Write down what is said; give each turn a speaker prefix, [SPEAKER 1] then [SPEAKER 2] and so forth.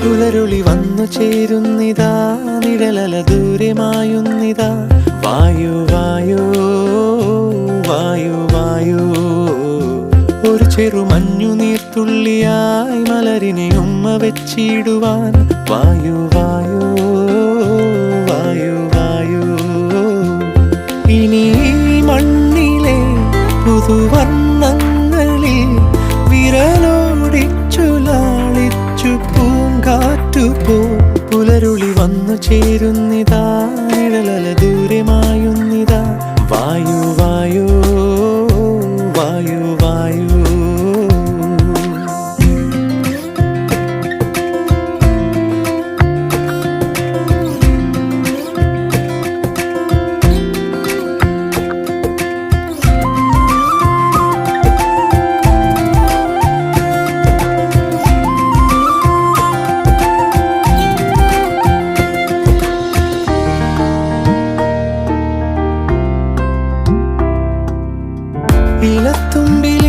[SPEAKER 1] പുലരുളി വന്നു ചേരുന്നിതാ, നിഴലല ദൂരെ മായുന്നിതാ. വായു വായു വായു വായു, ഒരു ചെറു മഞ്ഞു നീർത്തുള്ളിയായി മലരിനെ ഉമ്മ വെച്ചിടുവാൻ. വായു വായു വായു വായു, ഇനി മണ്ണിലെ പുതുവർണ്ണങ്ങളിൽ വിരലോടിച്ചു ലാളിച്ചു പൂങ്കാറ്റുപോ. പുലരുളി വന്നു ചേരുന്നിതാ, നിഴലല ദൂരെ മായുന്നിതാ. വായു വായു വായു വായു. ഇലത്തുമ്പിൽ